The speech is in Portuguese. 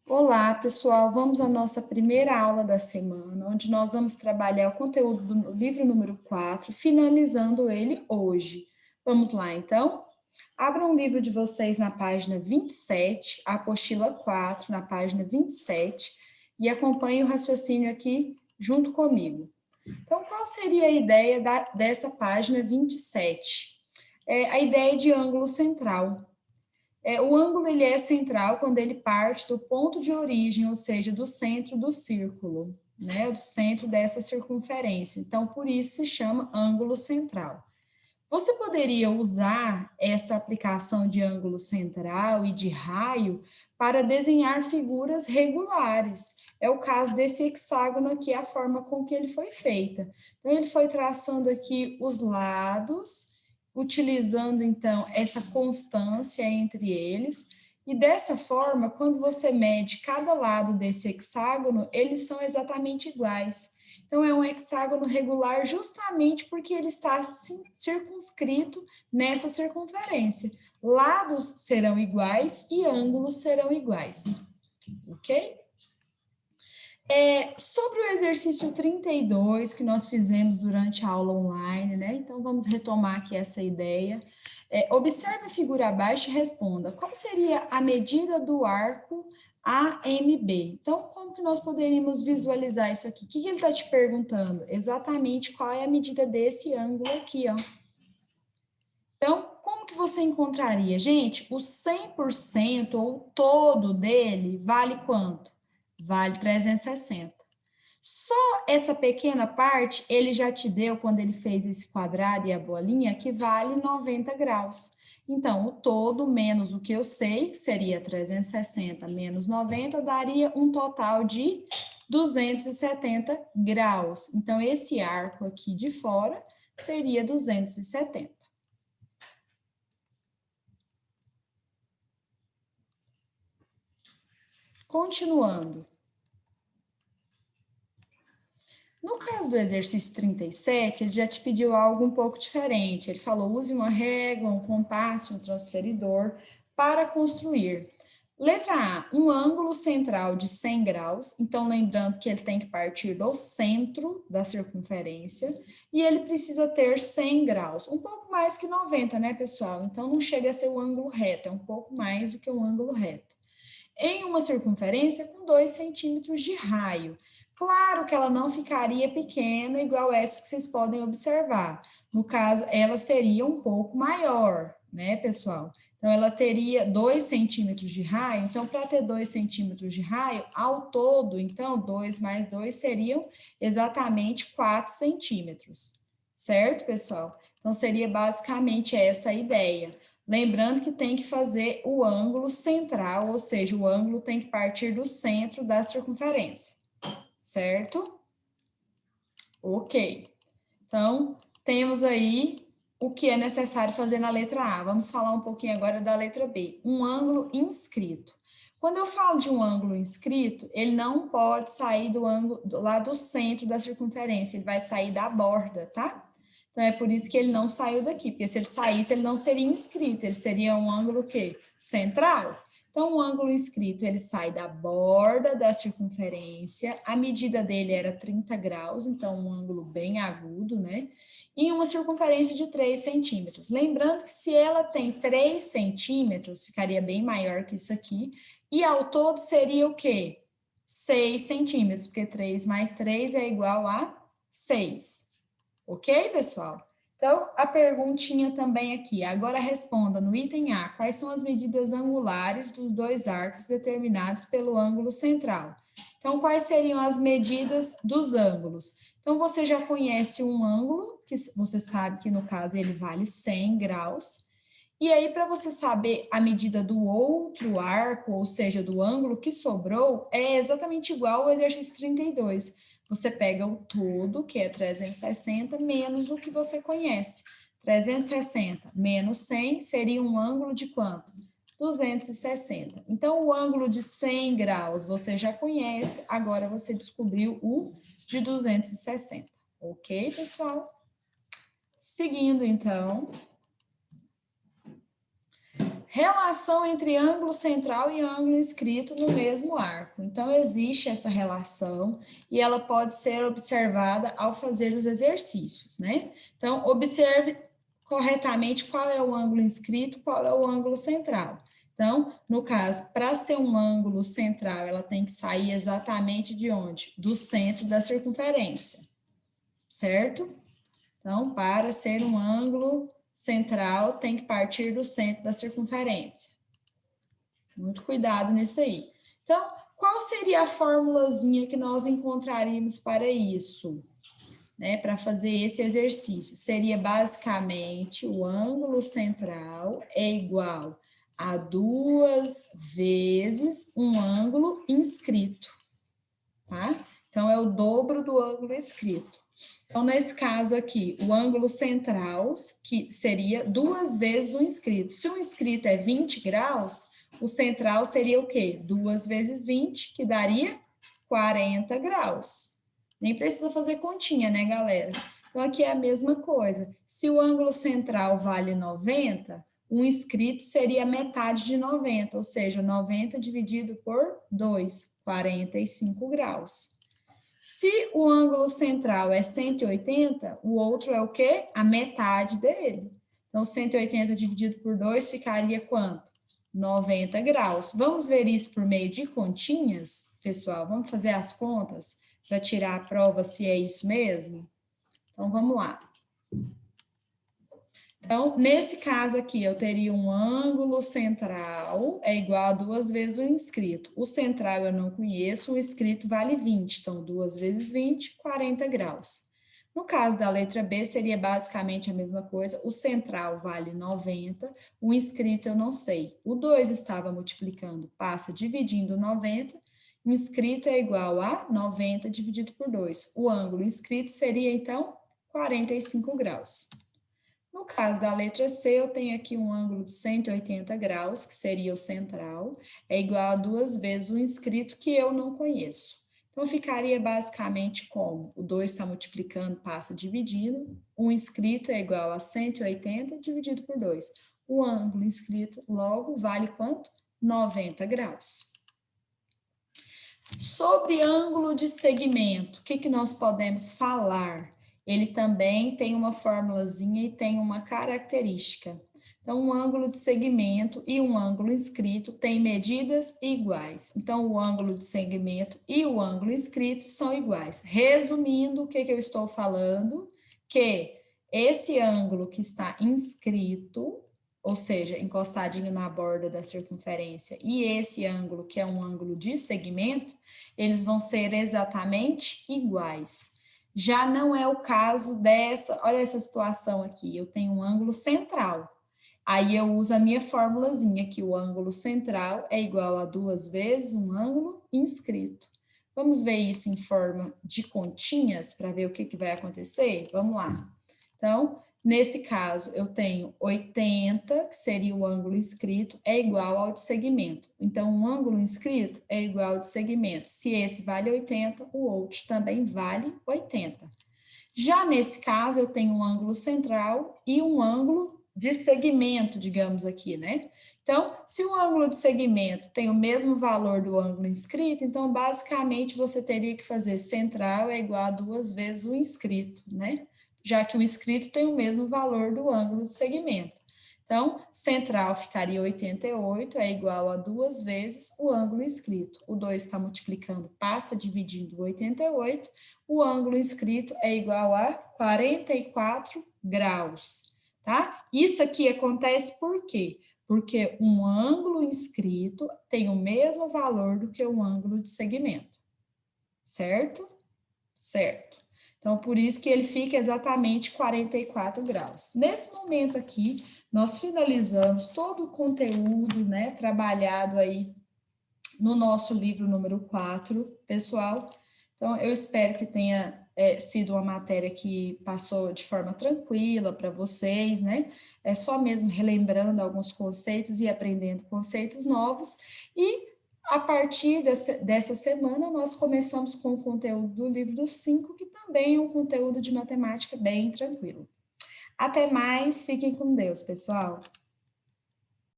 Olá, pessoal. Vamos à nossa primeira aula da semana, onde nós vamos trabalhar o conteúdo do livro número 4, finalizando ele hoje. Vamos lá, então? Abram o livro de vocês na página 27, a apostila 4, na página 27, e acompanhem o raciocínio aqui junto comigo. Então, qual seria a ideia dessa página 27? A ideia de ângulo central. O ângulo ele é central quando ele parte do ponto de origem, ou seja, do centro do círculo, né? Do centro dessa circunferência. Então, por isso se chama ângulo central. Você poderia usar essa aplicação de ângulo central e de raio para desenhar figuras regulares. É o caso desse hexágono aqui, a forma com que ele foi feita. Então, ele foi traçando aqui os lados, utilizando, então, essa constância entre eles. E dessa forma, quando você mede cada lado desse hexágono, eles são exatamente iguais. Então, é um hexágono regular justamente porque ele está circunscrito nessa circunferência. Lados serão iguais e ângulos serão iguais. Ok? Sobre o exercício 32, que nós fizemos durante a aula online, né? Então, vamos retomar aqui essa ideia. Observe a figura abaixo e responda. Qual seria a medida do arco AMB? Então, como que nós poderíamos visualizar isso aqui? O que ele está te perguntando? Exatamente qual é a medida desse ângulo aqui, ó. Então, como que você encontraria? Gente, o 100% ou todo dele vale quanto? Vale 360. Só essa pequena parte, ele já te deu, quando ele fez esse quadrado e a bolinha, que vale 90 graus. Então, o todo menos o que eu sei, que seria 360 menos 90, daria um total de 270 graus. Então, esse arco aqui de fora seria 270. Continuando. No caso do exercício 37, ele já te pediu algo um pouco diferente. Ele falou, use uma régua, um compasso, um transferidor para construir. Letra A, um ângulo central de 100 graus. Então, lembrando que ele tem que partir do centro da circunferência e ele precisa ter 100 graus. Um pouco mais que 90, né, pessoal? Então, não chega a ser o ângulo reto, é um pouco mais do que o ângulo reto. Em uma circunferência com 2 centímetros de raio. Claro que ela não ficaria pequena, igual essa que vocês podem observar. No caso, ela seria um pouco maior, né, pessoal? Então, ela teria 2 centímetros de raio. Então, para ter 2 centímetros de raio, ao todo, então, 2 mais 2 seriam exatamente 4 centímetros. Certo, pessoal? Então, seria basicamente essa a ideia. Lembrando que tem que fazer o ângulo central, ou seja, o ângulo tem que partir do centro da circunferência, certo? Ok. Então, temos aí o que é necessário fazer na letra A. Vamos falar um pouquinho agora da letra B. Um ângulo inscrito. Quando eu falo de um ângulo inscrito, ele não pode sair do ângulo lá do centro da circunferência, ele vai sair da borda, tá? Então, é por isso que ele não saiu daqui, porque se ele saísse, ele não seria inscrito, ele seria um ângulo o quê? Central. Então, o ângulo inscrito, ele sai da borda da circunferência, a medida dele era 30 graus, então um ângulo bem agudo, né? E uma circunferência de 3 centímetros. Lembrando que se ela tem 3 centímetros, ficaria bem maior que isso aqui, e ao todo seria o quê? 6 centímetros, porque 3 mais 3 é igual a 6. Ok, pessoal? Então, a perguntinha também aqui. Agora responda no item A. Quais são as medidas angulares dos dois arcos determinados pelo ângulo central? Então, quais seriam as medidas dos ângulos? Então, você já conhece um ângulo, que você sabe que no caso ele vale 100 graus. E aí, para você saber a medida do outro arco, ou seja, do ângulo que sobrou, é exatamente igual ao exercício 32. Você pega o todo, que é 360, menos o que você conhece. 360 menos 100 seria um ângulo de quanto? 260. Então, o ângulo de 100 graus você já conhece, agora você descobriu o de 260. Ok, pessoal? Seguindo, então... Relação entre ângulo central e ângulo inscrito no mesmo arco. Então, existe essa relação e ela pode ser observada ao fazer os exercícios, né? Então, observe corretamente qual é o ângulo inscrito, qual é o ângulo central. Então, no caso, para ser um ângulo central, ela tem que sair exatamente de onde? Do centro da circunferência, certo? Então, para ser um ângulo central, tem que partir do centro da circunferência. Muito cuidado nisso aí. Então, qual seria a formulazinha que nós encontraríamos para isso? Né, para fazer esse exercício? Seria basicamente o ângulo central é igual a 2 vezes um ângulo inscrito, tá? Então, é o dobro do ângulo inscrito. Então, nesse caso aqui, o ângulo central, que seria 2 vezes o inscrito. Se o inscrito é 20 graus, o central seria o quê? 2 vezes 20, que daria 40 graus. Nem precisa fazer continha, né, galera? Então, aqui é a mesma coisa. Se o ângulo central vale 90, o inscrito seria metade de 90, ou seja, 90 dividido por 2, 45 graus. Se o ângulo central é 180, o outro é o quê? A metade dele. Então, 180 dividido por 2 ficaria quanto? 90 graus. Vamos ver isso por meio de continhas, pessoal? Vamos fazer as contas para tirar a prova se é isso mesmo? Então, vamos lá. Então, nesse caso aqui, eu teria um ângulo central é igual a 2 vezes o inscrito. O central eu não conheço, o inscrito vale 20. Então, 2 vezes 20, 40 graus. No caso da letra B, seria basicamente a mesma coisa. O central vale 90, o inscrito eu não sei. O 2 estava multiplicando, passa dividindo 90. Inscrito é igual a 90 dividido por 2. O ângulo inscrito seria, então, 45 graus. No caso da letra C, eu tenho aqui um ângulo de 180 graus, que seria o central, é igual a 2 vezes o inscrito, que eu não conheço. Então, ficaria basicamente como? O 2 está multiplicando, passa dividindo. O inscrito é igual a 180 dividido por 2. O ângulo inscrito, logo, vale quanto? 90 graus. Sobre ângulo de segmento, o que nós podemos falar? Ele também tem uma formulazinha e tem uma característica. Então, um ângulo de segmento e um ângulo inscrito têm medidas iguais. Então, o ângulo de segmento e o ângulo inscrito são iguais. Resumindo, o que eu estou falando? Que esse ângulo que está inscrito, ou seja, encostadinho na borda da circunferência, e esse ângulo, que é um ângulo de segmento, eles vão ser exatamente iguais. Já não é o caso dessa, olha essa situação aqui, eu tenho um ângulo central. Aí eu uso a minha formulazinha, que o ângulo central é igual a 2 vezes um ângulo inscrito. Vamos ver isso em forma de continhas para ver o que vai acontecer? Vamos lá. Então, nesse caso, eu tenho 80, que seria o ângulo inscrito, é igual ao de segmento. Então, um ângulo inscrito é igual ao de segmento. Se esse vale 80, o outro também vale 80. Já nesse caso, eu tenho um ângulo central e um ângulo de segmento, digamos aqui, né? Então, se o ângulo de segmento tem o mesmo valor do ângulo inscrito, então, basicamente, você teria que fazer central é igual a 2 vezes o inscrito, né? Já que o inscrito tem o mesmo valor do ângulo de segmento. Então, central ficaria 88, é igual a 2 vezes o ângulo inscrito. O 2 está multiplicando, passa dividindo 88, o ângulo inscrito é igual a 44 graus, tá? Isso aqui acontece por quê? Porque um ângulo inscrito tem o mesmo valor do que um ângulo de segmento, certo? Certo. Então, por isso que ele fica exatamente 44 graus. Nesse momento aqui, nós finalizamos todo o conteúdo, né, trabalhado aí no nosso livro número 4, pessoal. Então, eu espero que tenha sido uma matéria que passou de forma tranquila para vocês, né? É só mesmo relembrando alguns conceitos e aprendendo conceitos novos. E a partir dessa semana, nós começamos com o conteúdo do livro dos 5, que também é um conteúdo de matemática bem tranquilo. Até mais, fiquem com Deus, pessoal!